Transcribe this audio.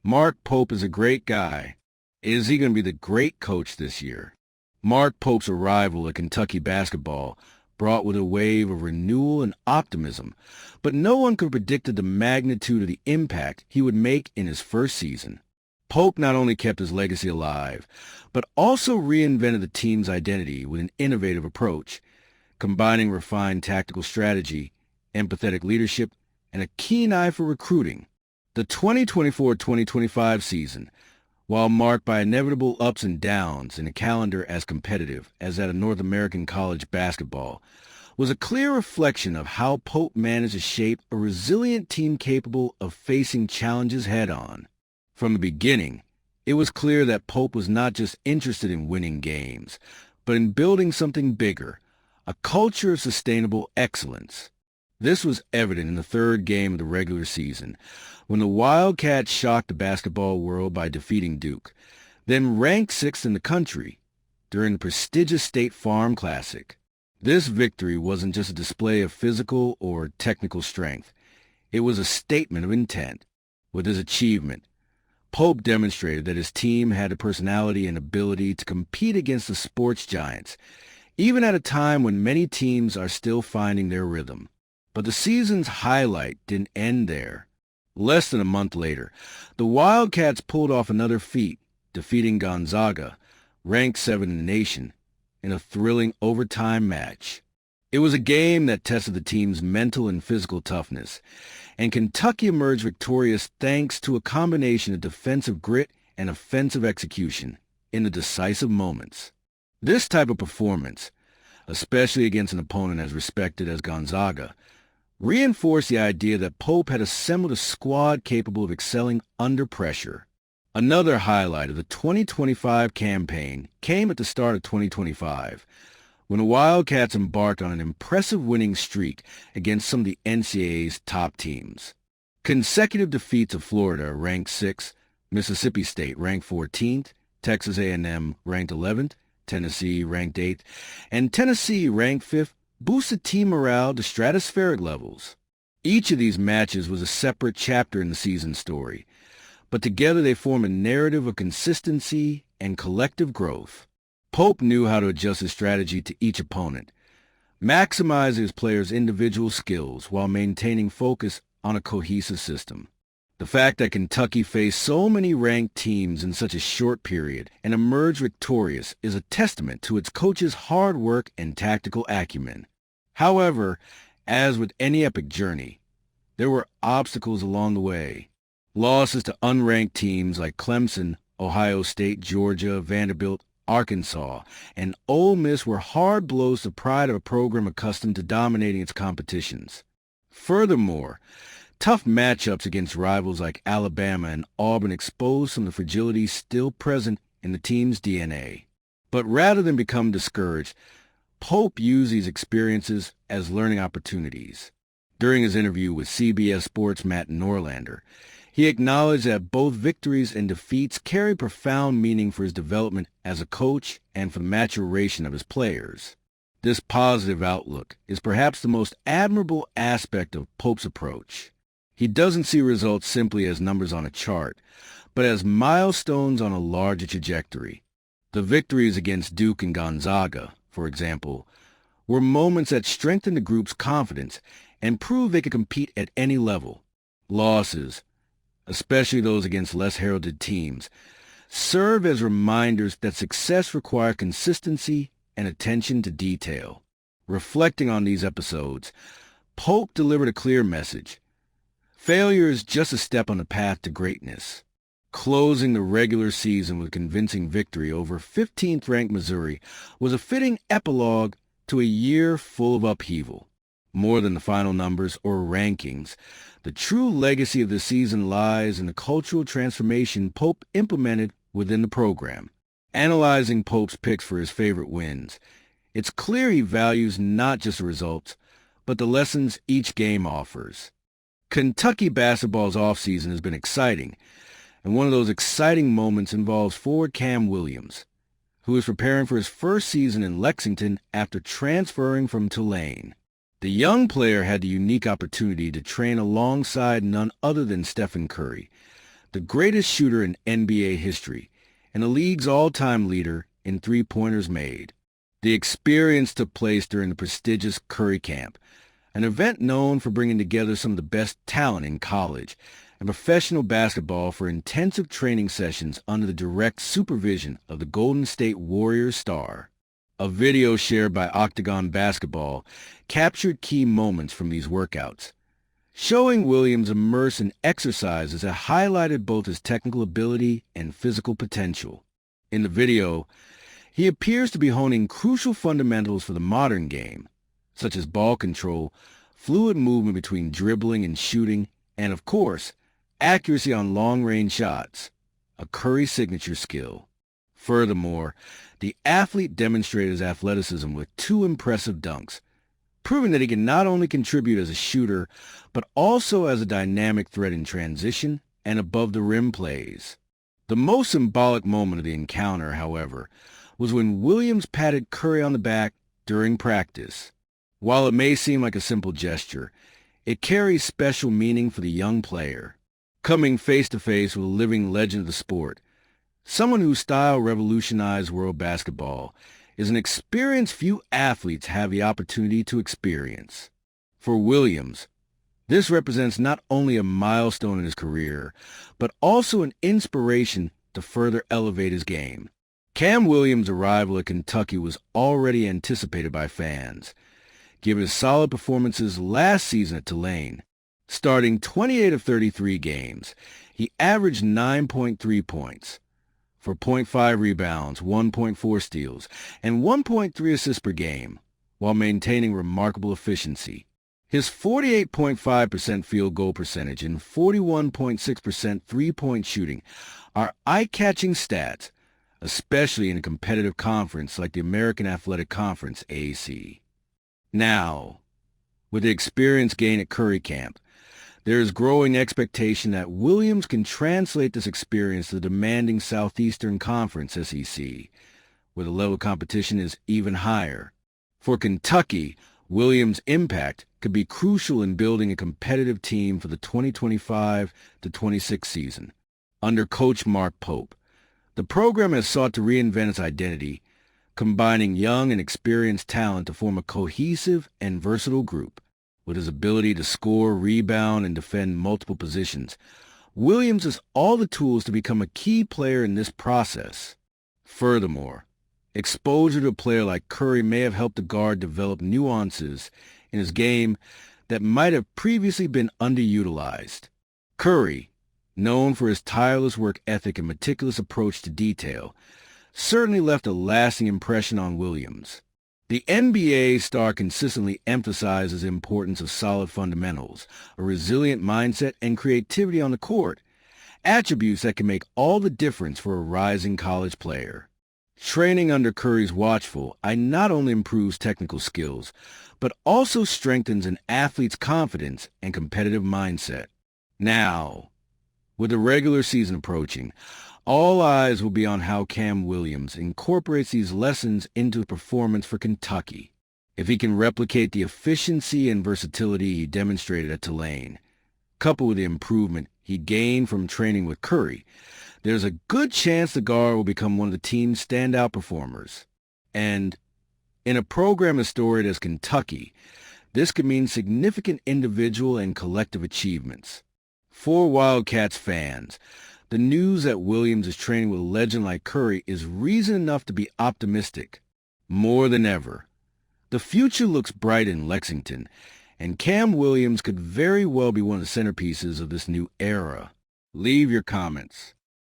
Mark Pope is a great guy. Is he going to be the great coach this year? Mark Pope's arrival at Kentucky basketball brought with a wave of renewal and optimism, but no one could have predicted the magnitude of the impact he would make in his first season. Pope not only kept his legacy alive, but also reinvented the team's identity with an innovative approach, combining refined tactical strategy, empathetic leadership, and a keen eye for recruiting. The 2024-2025 season, while marked by inevitable ups and downs in a calendar as competitive as that of North American college basketball, was a clear reflection of how Pope managed to shape a resilient team capable of facing challenges head-on. From the beginning, it was clear that Pope was not just interested in winning games, but in building something bigger, a culture of sustainable excellence. This was evident in the third game of the regular season, when the Wildcats shocked the basketball world by defeating Duke, then ranked sixth in the country during the prestigious State Farm Classic. This victory wasn't just a display of physical or technical strength. It was a statement of intent. With his achievement, Pope demonstrated that his team had the personality and ability to compete against the sports giants, even at a time when many teams are still finding their rhythm. But the season's highlight didn't end there. Less than a month later, the Wildcats pulled off another feat, defeating Gonzaga, ranked 7th in the nation, in a thrilling overtime match. It was a game that tested the team's mental and physical toughness, and Kentucky emerged victorious thanks to a combination of defensive grit and offensive execution in the decisive moments. This type of performance, especially against an opponent as respected as Gonzaga, reinforced the idea that Pope had assembled a squad capable of excelling under pressure. Another highlight of the 2025 campaign came at the start of 2025, when the Wildcats embarked on an impressive winning streak against some of the NCAA's top teams. Consecutive defeats of Florida, ranked 6th, Mississippi State, ranked 14th, Texas A&M, ranked 11th, Tennessee, ranked 8th, and Tennessee, ranked 5th, boosted team morale to stratospheric levels. Each of these matches was a separate chapter in the season story, but together they form a narrative of consistency and collective growth. Pope knew how to adjust his strategy to each opponent, maximize his players' individual skills while maintaining focus on a cohesive system. The fact that Kentucky faced so many ranked teams in such a short period and emerged victorious is a testament to its coaches' hard work and tactical acumen. However, as with any epic journey, there were obstacles along the way. Losses to unranked teams like Clemson, Ohio State, Georgia, Vanderbilt, Arkansas, and Ole Miss were hard blows to the pride of a program accustomed to dominating its competitions. Furthermore, tough matchups against rivals like Alabama and Auburn exposed some of the fragilities still present in the team's DNA. But rather than become discouraged, Pope used these experiences as learning opportunities. During his interview with CBS Sports' Matt Norlander, he acknowledged that both victories and defeats carry profound meaning for his development as a coach and for the maturation of his players. This positive outlook is perhaps the most admirable aspect of Pope's approach. He doesn't see results simply as numbers on a chart, but as milestones on a larger trajectory. The victories against Duke and Gonzaga, for example, were moments that strengthened the group's confidence and proved they could compete at any level. Losses, especially those against less heralded teams, serve as reminders that success requires consistency and attention to detail. Reflecting on these episodes, Pope delivered a clear message. Failure is just a step on the path to greatness. Closing the regular season with convincing victory over 15th-ranked Missouri was a fitting epilogue to a year full of upheaval. More than the final numbers or rankings, the true legacy of the season lies in the cultural transformation Pope implemented within the program. Analyzing Pope's picks for his favorite wins, it's clear he values not just the results, but the lessons each game offers. Kentucky basketball's offseason has been exciting, and one of those exciting moments involves forward Cam Williams, who is preparing for his first season in Lexington after transferring from Tulane. The young player had the unique opportunity to train alongside none other than Stephen Curry, the greatest shooter in NBA history, and the league's all-time leader in three-pointers made. The experience took place during the prestigious Curry Camp, an event known for bringing together some of the best talent in college and professional basketball for intensive training sessions under the direct supervision of the Golden State Warriors star. A video shared by Octagon Basketball captured key moments from these workouts, showing Williams immersed in exercises that highlighted both his technical ability and physical potential. In the video, he appears to be honing crucial fundamentals for the modern game, such as ball control, fluid movement between dribbling and shooting, and, of course, accuracy on long-range shots, a Curry signature skill. Furthermore, the athlete demonstrated his athleticism with two impressive dunks, proving that he can not only contribute as a shooter, but also as a dynamic threat in transition and above-the-rim plays. The most symbolic moment of the encounter, however, was when Williams patted Curry on the back during practice. While it may seem like a simple gesture, it carries special meaning for the young player. Coming face-to-face with a living legend of the sport, someone whose style revolutionized world basketball, is an experience few athletes have the opportunity to experience. For Williams, this represents not only a milestone in his career, but also an inspiration to further elevate his game. Cam Williams' arrival at Kentucky was already anticipated by fans, given his solid performances last season at Tulane. Starting 28 of 33 games, he averaged 9.3 points, for 0.5 rebounds, 1.4 steals, and 1.3 assists per game, while maintaining remarkable efficiency. His 48.5% field goal percentage and 41.6% three-point shooting are eye-catching stats, especially in a competitive conference like the American Athletic Conference, AAC. Now, with the experience gained at Curry Camp, there is growing expectation that Williams can translate this experience to the demanding Southeastern Conference, SEC, where the level of competition is even higher. For Kentucky, Williams' impact could be crucial in building a competitive team for the 2025-26 season. Under Coach Mark Pope, the program has sought to reinvent its identity, combining young and experienced talent to form a cohesive and versatile group. With his ability to score, rebound, and defend multiple positions, Williams has all the tools to become a key player in this process. Furthermore, exposure to a player like Curry may have helped the guard develop nuances in his game that might have previously been underutilized. Curry, known for his tireless work ethic and meticulous approach to detail, certainly left a lasting impression on Williams. The NBA star consistently emphasizes the importance of solid fundamentals, a resilient mindset, and creativity on the court, attributes that can make all the difference for a rising college player. Training under Curry's watchful eye not only improves technical skills, but also strengthens an athlete's confidence and competitive mindset. Now, with the regular season approaching, all eyes will be on how Cam Williams incorporates these lessons into performance for Kentucky. If he can replicate the efficiency and versatility he demonstrated at Tulane, coupled with the improvement he gained from training with Curry, there's a good chance the guard will become one of the team's standout performers. And in a program as storied as Kentucky, this could mean significant individual and collective achievements. For Wildcats fans, the news that Williams is training with a legend like Curry is reason enough to be optimistic. More than ever, the future looks bright in Lexington, and Cam Williams could very well be one of the centerpieces of this new era. Leave your comments.